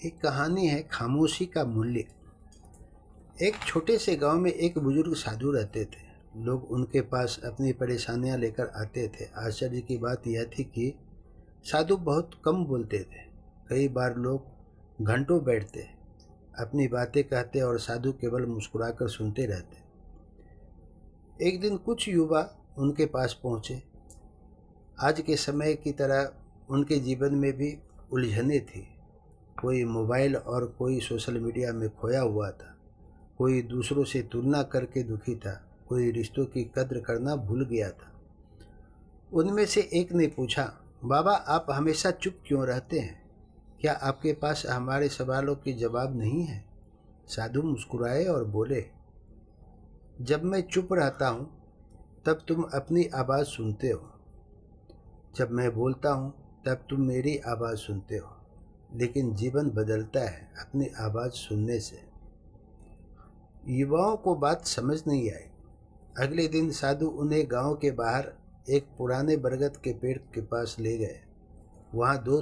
एक कहानी है खामोशी का मूल्य। एक छोटे से गांव में एक बुजुर्ग साधु रहते थे। लोग उनके पास अपनी परेशानियां लेकर आते थे। आश्चर्य की बात यह थी कि साधु बहुत कम बोलते थे। कई बार लोग घंटों बैठते, अपनी बातें कहते और साधु केवल मुस्कुराकर सुनते रहते। एक दिन कुछ युवा उनके पास पहुंचे। आज के समय की तरह उनके जीवन में भी उलझने थी। कोई मोबाइल और कोई सोशल मीडिया में खोया हुआ था। कोई दूसरों से तुलना करके दुखी था। कोई रिश्तों की कद्र करना भूल गया था। उनमें से एक ने पूछा, बाबा आप हमेशा चुप क्यों रहते हैं? क्या आपके पास हमारे सवालों के जवाब नहीं है? साधु मुस्कुराए और बोले, जब मैं चुप रहता हूँ तब तुम अपनी आवाज़ सुनते हो। जब मैं बोलता हूँ तब तुम मेरी आवाज़ सुनते हो। लेकिन जीवन बदलता है अपनी आवाज़ सुनने से। युवाओं को बात समझ नहीं आई। अगले दिन साधु उन्हें गांव के बाहर एक पुराने बरगद के पेड़ के पास ले गए। वहाँ दो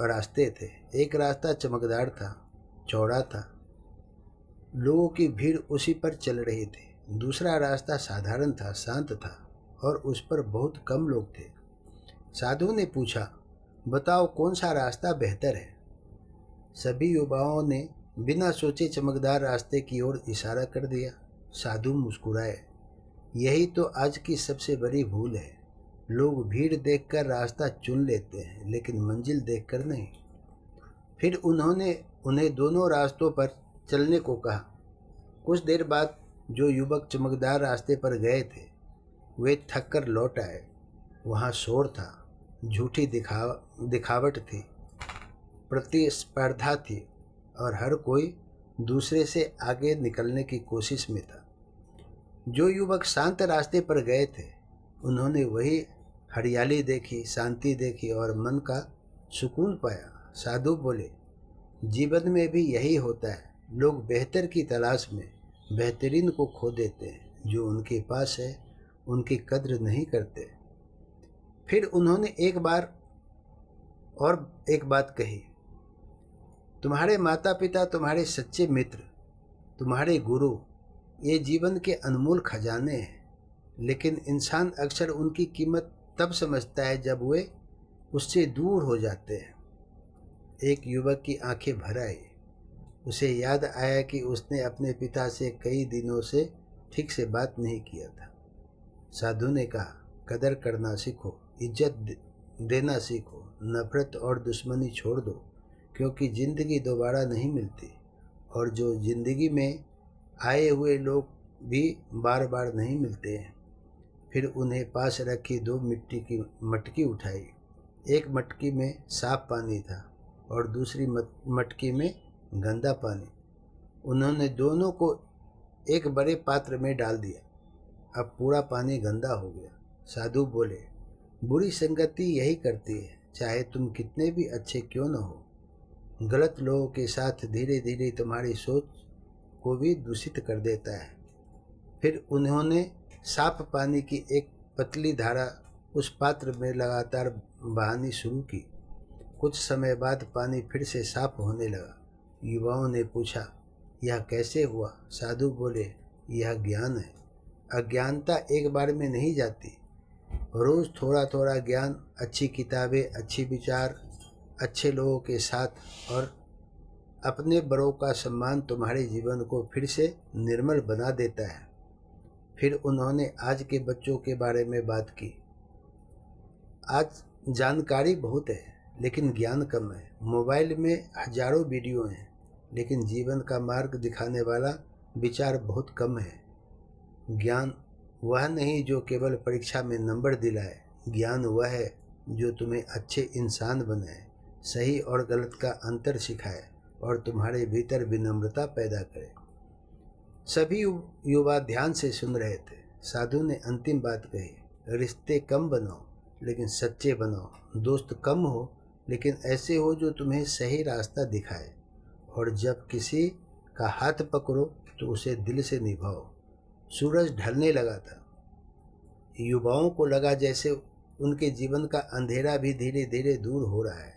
रास्ते थे। एक रास्ता चमकदार था, चौड़ा था, लोगों की भीड़ उसी पर चल रही थी। दूसरा रास्ता साधारण था, शांत था और उस पर बहुत कम लोग थे। साधु ने पूछा, बताओ कौन सा रास्ता बेहतर है? सभी युवाओं ने बिना सोचे चमकदार रास्ते की ओर इशारा कर दिया। साधु मुस्कुराए। यही तो आज की सबसे बड़ी भूल है। लोग भीड़ देखकर रास्ता चुन लेते हैं, लेकिन मंजिल देखकर नहीं। फिर उन्होंने उन्हें दोनों रास्तों पर चलने को कहा। कुछ देर बाद जो युवक चमकदार रास्ते पर गए थे, वे थक कर लौट आए। वहाँ शोर था, झूठी दिखावट थी, प्रतिस्पर्धा थी और हर कोई दूसरे से आगे निकलने की कोशिश में था। जो युवक शांत रास्ते पर गए थे, उन्होंने वही हरियाली देखी, शांति देखी और मन का सुकून पाया। साधु बोले, जीवन में भी यही होता है। लोग बेहतर की तलाश में बेहतरीन को खो देते हैं। जो उनके पास है उनकी कद्र नहीं करते। फिर उन्होंने एक बात कही, तुम्हारे माता पिता तुम्हारे सच्चे मित्र, तुम्हारे गुरु, ये जीवन के अनमोल खजाने हैं। लेकिन इंसान अक्सर उनकी कीमत तब समझता है जब वे उससे दूर हो जाते हैं। एक युवक की आंखें भर आई। उसे याद आया कि उसने अपने पिता से कई दिनों से ठीक से बात नहीं किया था। साधु ने कहा, कदर करना सीखो, इज्जत देना सीखो, नफरत और दुश्मनी छोड़ दो, क्योंकि ज़िंदगी दोबारा नहीं मिलती और जो ज़िंदगी में आए हुए लोग भी बार बार नहीं मिलते हैं। फिर उन्हें पास रखी दो मिट्टी की मटकी उठाई। एक मटकी में साफ पानी था और दूसरी मटकी में गंदा पानी। उन्होंने दोनों को एक बड़े पात्र में डाल दिया। अब पूरा पानी गंदा हो गया। साधु बोले, बुरी संगति यही करती है, चाहे तुम कितने भी अच्छे क्यों न हो। गलत लोगों के साथ धीरे धीरे तुम्हारी सोच को भी दूषित कर देता है। फिर उन्होंने साफ पानी की एक पतली धारा उस पात्र में लगातार बहानी शुरू की। कुछ समय बाद पानी फिर से साफ होने लगा। युवाओं ने पूछा, यह कैसे हुआ? साधु बोले, यह ज्ञान है। अज्ञानता एक बार में नहीं जाती। रोज़ थोड़ा थोड़ा ज्ञान, अच्छी किताबें, अच्छी विचार, अच्छे लोगों के साथ और अपने बड़ों का सम्मान तुम्हारे जीवन को फिर से निर्मल बना देता है। फिर उन्होंने आज के बच्चों के बारे में बात की। आज जानकारी बहुत है लेकिन ज्ञान कम है। मोबाइल में हजारों वीडियो हैं लेकिन जीवन का मार्ग दिखाने वाला विचार बहुत कम है। ज्ञान वह नहीं जो केवल परीक्षा में नंबर दिलाए। ज्ञान वह है जो तुम्हें अच्छे इंसान बनाए, सही और गलत का अंतर सिखाए और तुम्हारे भीतर विनम्रता पैदा करे। सभी युवा ध्यान से सुन रहे थे। साधु ने अंतिम बात कही, रिश्ते कम बनाओ लेकिन सच्चे बनाओ। दोस्त कम हो लेकिन ऐसे हो जो तुम्हें सही रास्ता दिखाए। और जब किसी का हाथ पकड़ो तो उसे दिल से निभाओ। सूरज ढलने लगा था। युवाओं को लगा जैसे उनके जीवन का अंधेरा भी धीरे धीरे दूर हो रहा है।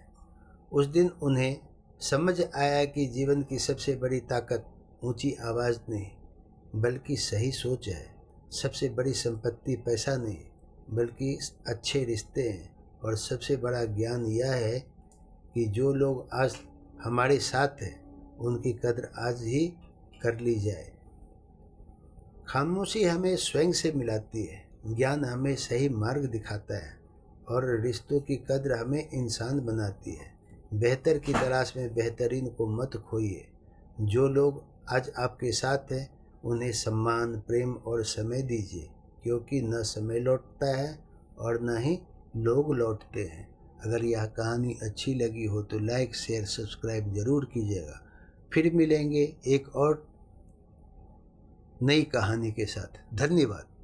उस दिन उन्हें समझ आया कि जीवन की सबसे बड़ी ताकत ऊंची आवाज़ नहीं बल्कि सही सोच है। सबसे बड़ी संपत्ति पैसा नहीं बल्कि अच्छे रिश्ते हैं। और सबसे बड़ा ज्ञान यह है कि जो लोग आज हमारे साथ हैं उनकी कद्र आज ही कर ली जाए। खामोशी हमें स्वयं से मिलाती है, ज्ञान हमें सही मार्ग दिखाता है और रिश्तों की कद्र हमें इंसान बनाती है। बेहतर की तलाश में बेहतरीन को मत खोइए। जो लोग आज आपके साथ हैं उन्हें सम्मान, प्रेम और समय दीजिए, क्योंकि न समय लौटता है और न ही लोग लौटते हैं। अगर यह कहानी अच्छी लगी हो तो लाइक, शेयर, सब्सक्राइब ज़रूर कीजिएगा। फिर मिलेंगे एक और नई कहानी के साथ। धन्यवाद।